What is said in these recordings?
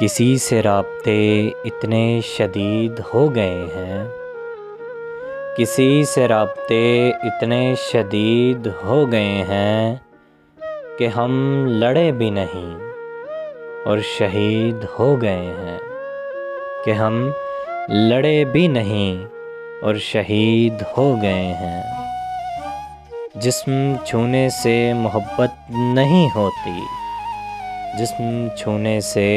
کسی سے رابطے اتنے شدید ہو گئے ہیں، کسی سے رابطے اتنے شدید ہو گئے ہیں کہ ہم لڑے بھی نہیں اور شہید ہو گئے ہیں، کہ ہم لڑے بھی نہیں اور شہید ہو گئے ہیں۔ جسم چھونے سے محبت نہیں ہوتی، جسم چھونے سے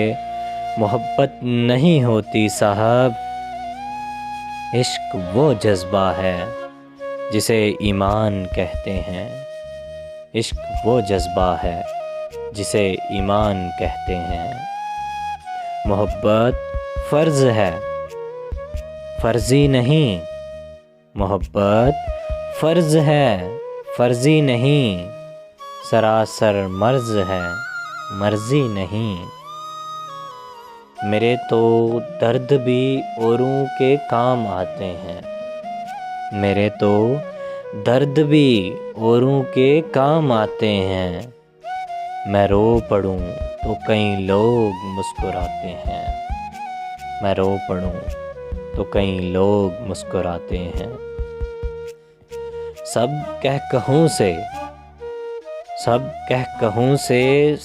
محبت نہیں ہوتی صاحب، عشق وہ جذبہ ہے جسے ایمان کہتے ہیں، عشق وہ جذبہ ہے جسے ایمان کہتے ہیں۔ محبت فرض ہے، فرضی نہیں، محبت فرض ہے، فرضی نہیں، سراسر مرض ہے، مرضی نہیں۔ میرے تو درد بھی اوروں کے کام آتے ہیں، میرے تو درد بھی اوروں کے کام آتے ہیں۔ میں رو پڑوں تو کئی لوگ مسکراتے ہیں، میں رو پڑوں تو کئی لوگ مسکراتے ہیں۔ سب کہکہوں سے، سب کہکہوں سے،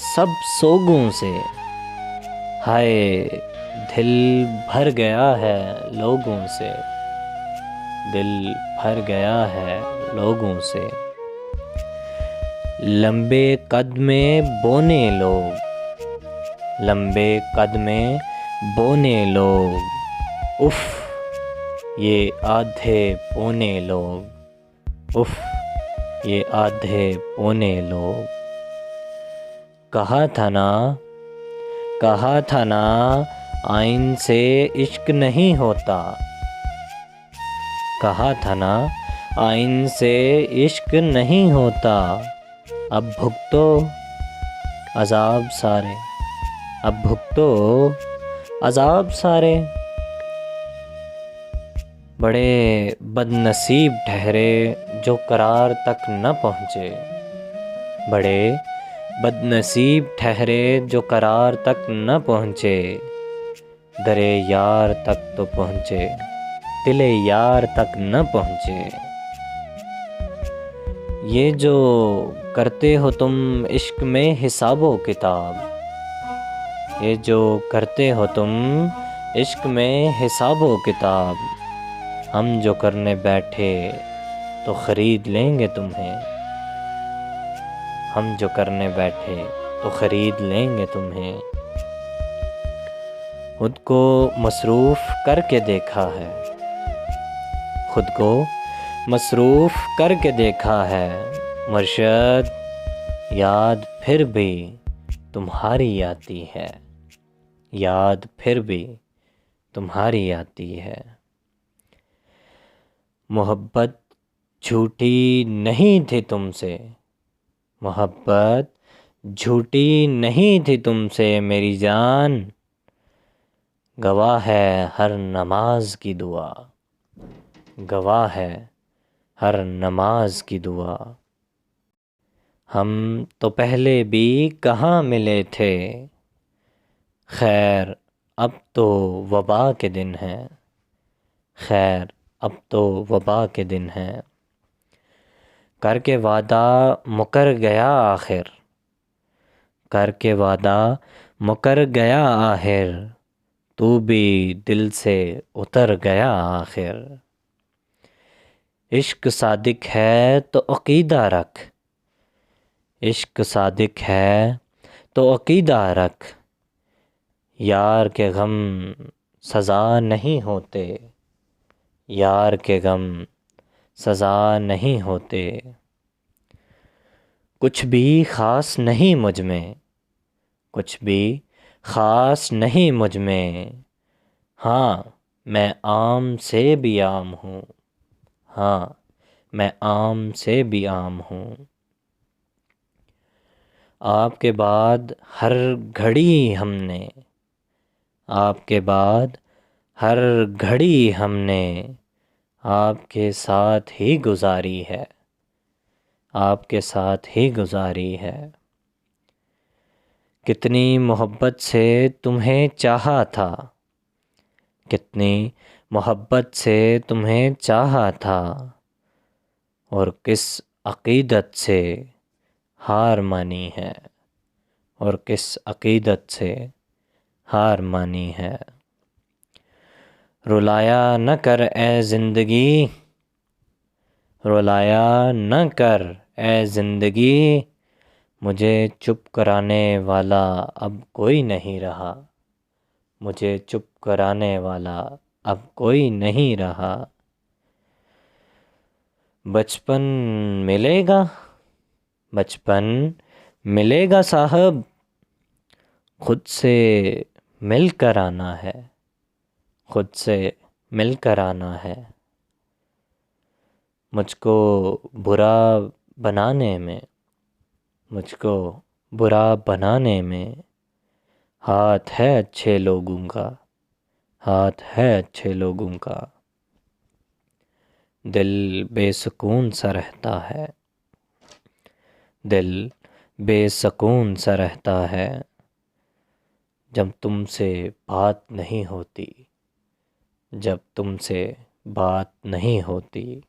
سب سوگوں سے، ہائے دل بھر گیا ہے لوگوں سے، دل بھر گیا ہے لوگوں سے۔ لمبے قد میں بونے لوگ، لمبے قد میں بونے لوگ، اف یہ آدھے پونے لوگ، اف یہ آدھے پونے لوگ۔ کہا تھا نا، کہا تھا نا آئین سے عشق نہیں ہوتا، کہا تھا نا آئین سے عشق نہیں ہوتا۔ اب بھگتو عذاب سارے، اب بھگتو عذاب سارے۔ بڑے بد نصیب ٹھہرے جو قرار تک نہ پہنچے، بڑے بد نصیب ٹھہرے جو قرار تک نہ پہنچے۔ درے یار تک تو پہنچے، دل یار تک نہ پہنچے۔ یہ جو کرتے ہو تم عشق میں حساب و کتاب، یہ جو کرتے ہو تم عشق میں حساب و کتاب، ہم جو کرنے بیٹھے تو خرید لیں گے تمہیں، ہم جو کرنے بیٹھے تو خرید لیں گے تمہیں۔ خود کو مصروف کر کے دیکھا ہے، خود کو مصروف کر کے دیکھا ہے، مرشد یاد پھر بھی تمہاری آتی ہے، یاد پھر بھی تمہاری آتی ہے۔ محبت جھوٹی نہیں تھی تم سے، محبت جھوٹی نہیں تھی تم سے میری جان، گواہ ہے ہر نماز کی دعا، گواہ ہے ہر نماز کی دعا۔ ہم تو پہلے بھی کہاں ملے تھے، خیر اب تو وبا کے دن ہیں، خیر اب تو وبا کے دن ہیں۔ کر کے وعدہ مکر گیا آخر، کر کے وعدہ مکر گیا آخر، تو بھی دل سے اتر گیا آخر۔ عشق صادق ہے تو عقیدہ رکھ، عشق صادق ہے تو عقیدہ رکھ، یار کے غم سزا نہیں ہوتے، یار کے غم سزا نہیں ہوتے۔ کچھ بھی خاص نہیں مجھ میں، کچھ بھی خاص نہیں مجھ میں، ہاں میں عام سے بھی عام ہوں، ہاں میں عام سے بھی عام ہوں۔ آپ کے بعد ہر گھڑی ہم نے، آپ کے بعد ہر گھڑی ہم نے آپ کے ساتھ ہی گزاری ہے، آپ کے ساتھ ہی گزاری ہے۔ کتنی محبت سے تمہیں چاہا تھا، کتنی محبت سے تمہیں چاہا تھا، اور کس عقیدت سے ہار مانی ہے، اور کس عقیدت سے ہار مانی ہے۔ رلایا نہ کر اے زندگی، رلایا نہ کر اے زندگی، مجھے چپ کرانے والا اب کوئی نہیں رہا، مجھے چپ کرانے والا اب کوئی نہیں رہا۔ بچپن ملے گا، بچپن ملے گا صاحب، خود سے مل کر آنا ہے، خود سے مل کر آنا ہے۔ مجھ کو برا بنانے میں، مجھ کو برا بنانے میں ہاتھ ہے اچھے لوگوں کا، ہاتھ ہے اچھے لوگوں کا۔ دل بے سکون سا رہتا ہے، دل بے سکون سا رہتا ہے، جب تم سے بات نہیں ہوتی، جب تم سے بات نہیں ہوتی۔